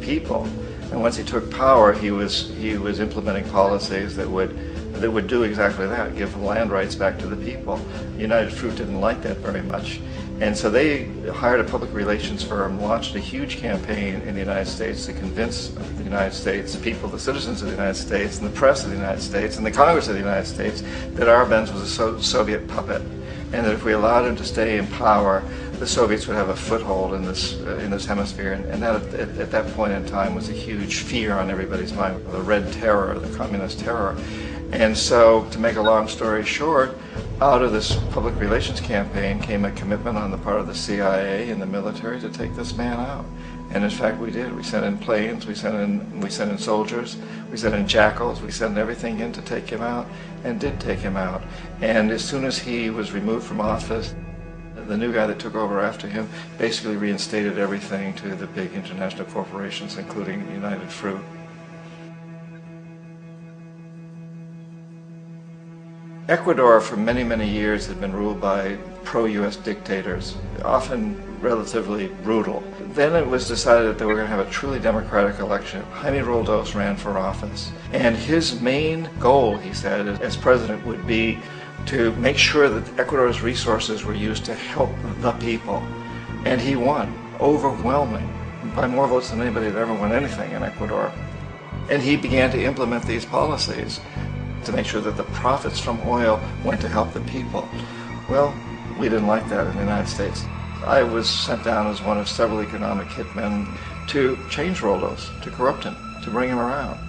people. And once he took power, he was implementing policies that would do exactly that, give land rights back to the people. United Fruit didn't like that very much. And so they hired a public relations firm, launched a huge campaign in the United States to convince the United States, the people, the citizens of the United States, and the press of the United States, and the Congress of the United States, that Arbenz was a Soviet puppet, and that if we allowed him to stay in power, the Soviets would have a foothold in this hemisphere. And that at that point in time was a huge fear on everybody's mind, the Red Terror, the Communist terror. And so, to make a long story short, out of this public relations campaign came a commitment on the part of the CIA and the military to take this man out. And in fact, we did. We sent in planes, we sent in soldiers, we sent in jackals, we sent everything in to take him out, and did take him out. And as soon as he was removed from office, the new guy that took over after him basically reinstated everything to the big international corporations, including United Fruit. Ecuador for many, many years had been ruled by pro-US dictators, often relatively brutal. Then it was decided that they were going to have a truly democratic election. Jaime Roldos ran for office, and his main goal, he said, as president would be to make sure that Ecuador's resources were used to help the people. And he won, overwhelming, by more votes than anybody had ever won anything in Ecuador. And he began to implement these policies to make sure that the profits from oil went to help the people. Well, we didn't like that in the United States. I was sent down as one of several economic hitmen to change Roldos, to corrupt him, to bring him around,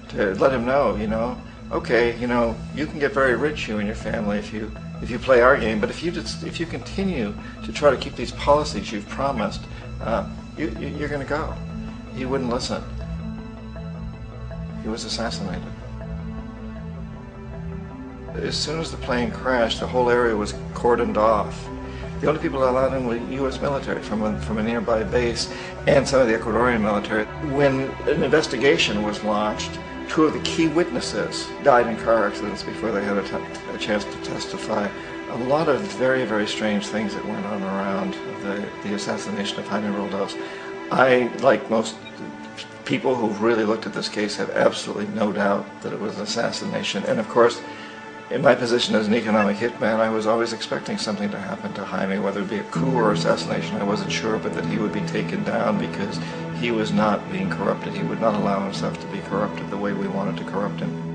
to let him know, okay, you can get very rich, you and your family, if you play our game, but if you continue to try to keep these policies you've promised, you're going to go. He wouldn't listen. He was assassinated. As soon as the plane crashed, the whole area was cordoned off. The only people allowed in were U.S. military from a nearby base and some of the Ecuadorian military. When an investigation was launched, two of the key witnesses died in car accidents before they had a chance to testify. A lot of very, very strange things that went on around the assassination of Jaime Roldos. I, like most people who've really looked at this case, have absolutely no doubt that it was an assassination. And of course, in my position as an economic hitman, I was always expecting something to happen to Jaime, whether it be a coup or assassination, I wasn't sure, but that he would be taken down because he was not being corrupted. He would not allow himself to be corrupted the way we wanted to corrupt him.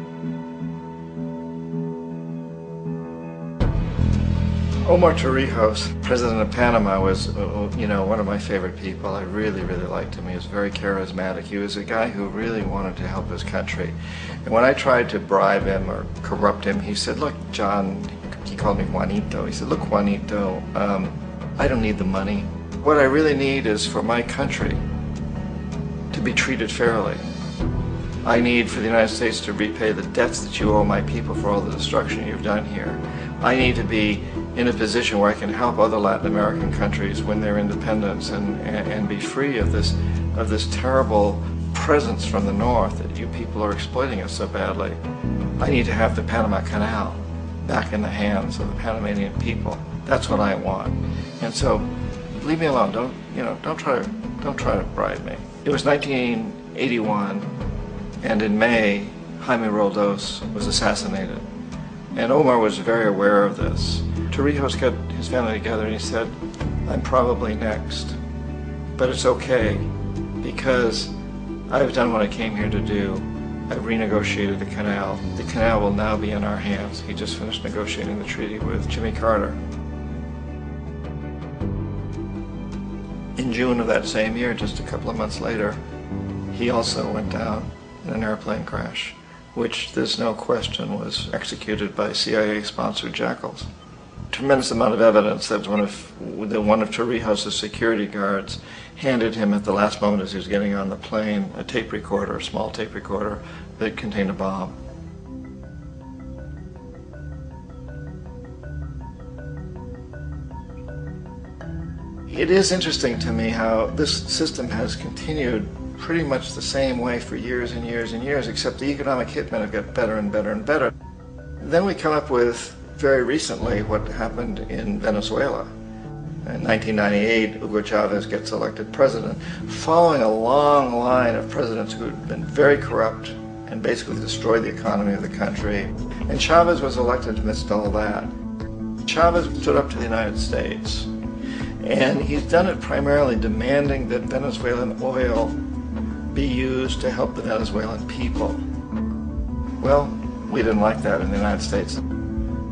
Omar Torrijos, president of Panama, was, one of my favorite people. I really, really liked him. He was very charismatic. He was a guy who really wanted to help his country. And when I tried to bribe him or corrupt him, he said, look, John, he called me Juanito. He said, look, Juanito, I don't need the money. What I really need is for my country to be treated fairly. I need for the United States to repay the debts that you owe my people for all the destruction you've done here. I need to be in a position where I can help other Latin American countries win their independence and be free of this terrible presence from the north that you people are exploiting us so badly. I need to have the Panama Canal back in the hands of the Panamanian people. That's what I want. And so, leave me alone. Don't try to bribe me. It was 1981, and in May, Jaime Roldos was assassinated. And Omar was very aware of this. Torrijos got his family together and he said, I'm probably next, but it's okay because I've done what I came here to do. I've renegotiated the canal. The canal will now be in our hands. He just finished negotiating the treaty with Jimmy Carter. In June of that same year, just a couple of months later, he also went down in an airplane crash, which there's no question was executed by CIA-sponsored jackals. Tremendous amount of evidence that one of Torrijos' security guards handed him at the last moment as he was getting on the plane a tape recorder, a small tape recorder that contained a bomb. It is interesting to me how this system has continued pretty much the same way for years and years and years, except the economic hitmen have got better and better and better. Then we come up with, very recently, what happened in Venezuela. In 1998, Hugo Chavez gets elected president, following a long line of presidents who had been very corrupt and basically destroyed the economy of the country. And Chavez was elected amidst all that. Chavez stood up to the United States, and he's done it primarily demanding that Venezuelan oil be used to help the Venezuelan people. Well, we didn't like that in the United States.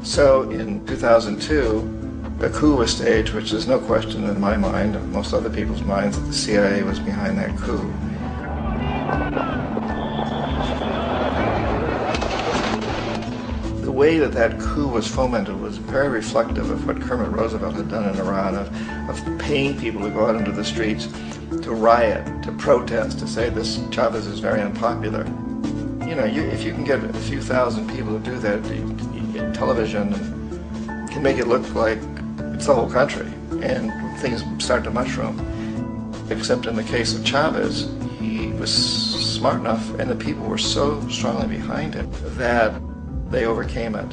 So in 2002, a coup was staged, which is no question in my mind, and most other people's minds, that the CIA was behind that coup. The way that that coup was fomented was very reflective of what Kermit Roosevelt had done in Iran, of paying people to go out into the streets to riot, to protest, to say this Chavez is very unpopular. You know, if you can get a few thousand people to do that in television, and can make it look like it's the whole country, and things start to mushroom. Except in the case of Chavez, he was smart enough, and the people were so strongly behind him that they overcame it,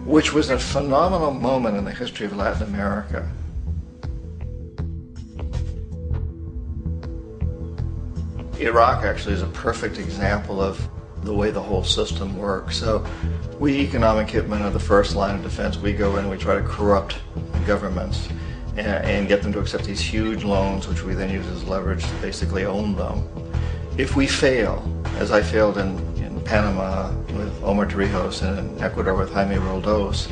which was a phenomenal moment in the history of Latin America. Iraq actually is a perfect example of the way the whole system works. So we economic hitmen are the first line of defense. We go in and we try to corrupt governments and get them to accept these huge loans, which we then use as leverage to basically own them. If we fail, as I failed in Panama with Omar Torrijos and in Ecuador with Jaime Roldos,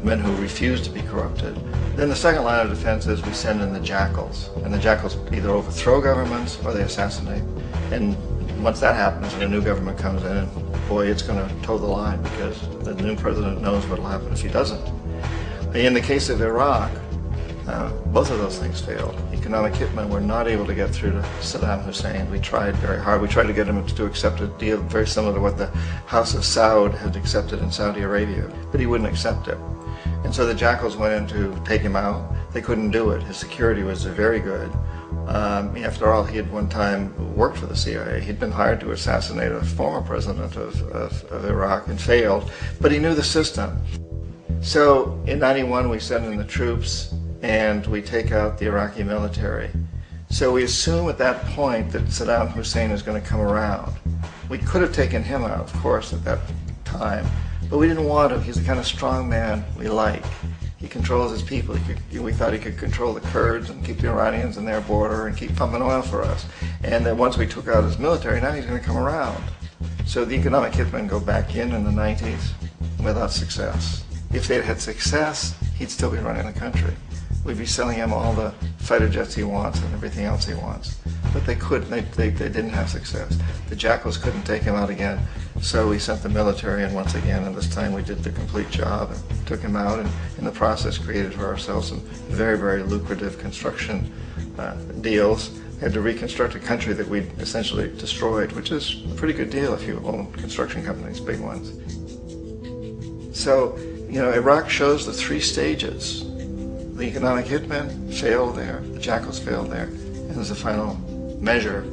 men who refuse to be corrupted, then the second line of defense is we send in the jackals. And the jackals either overthrow governments or they assassinate. And once that happens and a new government comes in, and boy, it's going to toe the line, because the new president knows what will happen if he doesn't. In the case of Iraq, both of those things failed. Economic hitmen were not able to get through to Saddam Hussein. We tried very hard. We tried to get him to accept a deal very similar to what the House of Saud had accepted in Saudi Arabia, but he wouldn't accept it. And so the jackals went in to take him out. They couldn't do it. His security was very good. After all, he had one time worked for the CIA. He'd been hired to assassinate a former president of Iraq and failed, but he knew the system. So in '91 we send in the troops and we take out the Iraqi military. So we assume at that point that Saddam Hussein is going to come around. We could have taken him out, of course, at that time, but we didn't want him. He's the kind of strong man we like. He controls his people. We thought he could control the Kurds and keep the Iranians in their border and keep pumping oil for us. And that once we took out his military, now he's going to come around. So the economic hitmen go back in the 90s without success. If they'd had success, he'd still be running the country. We'd be selling him all the fighter jets he wants and everything else he wants. But they couldn't. They didn't have success. The jackals couldn't take him out again. So we sent the military in once again, and this time we did the complete job and took him out, and in the process created for ourselves some very, very lucrative construction deals. We had to reconstruct a country that we'd essentially destroyed, which is a pretty good deal if you own construction companies, big ones. So, you know, Iraq shows the three stages. The economic hitmen failed there, the jackals failed there, and as a final measure,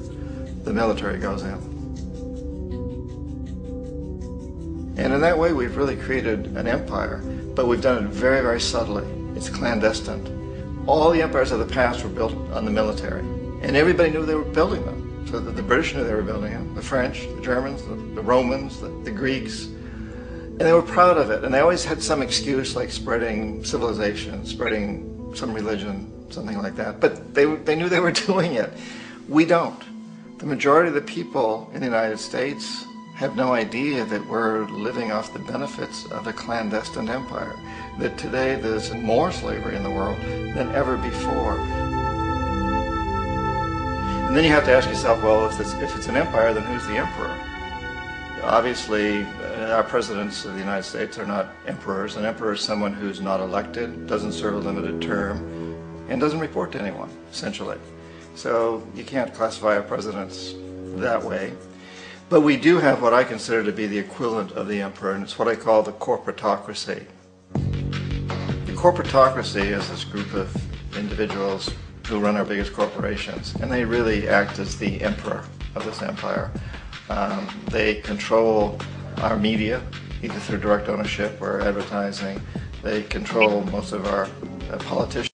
the military goes in. And in that way, we've really created an empire, but we've done it very, very subtly. It's clandestine. All the empires of the past were built on the military, and everybody knew they were building them. So the British knew they were building them, the French, the Germans, the Romans, the Greeks, and they were proud of it. And they always had some excuse, like spreading civilization, spreading some religion, something like that. But they knew they were doing it. We don't. The majority of the people in the United States have no idea that we're living off the benefits of a clandestine empire, that today there's more slavery in the world than ever before. And then you have to ask yourself, well, if it's an empire, then who's the emperor? Obviously, our presidents of the United States are not emperors. An emperor is someone who's not elected, doesn't serve a limited term, and doesn't report to anyone, essentially. So you can't classify our presidents that way. But we do have what I consider to be the equivalent of the emperor, and it's what I call the corporatocracy. The corporatocracy is this group of individuals who run our biggest corporations, and they really act as the emperor of this empire. They control our media, either through direct ownership or advertising. They control most of our politicians.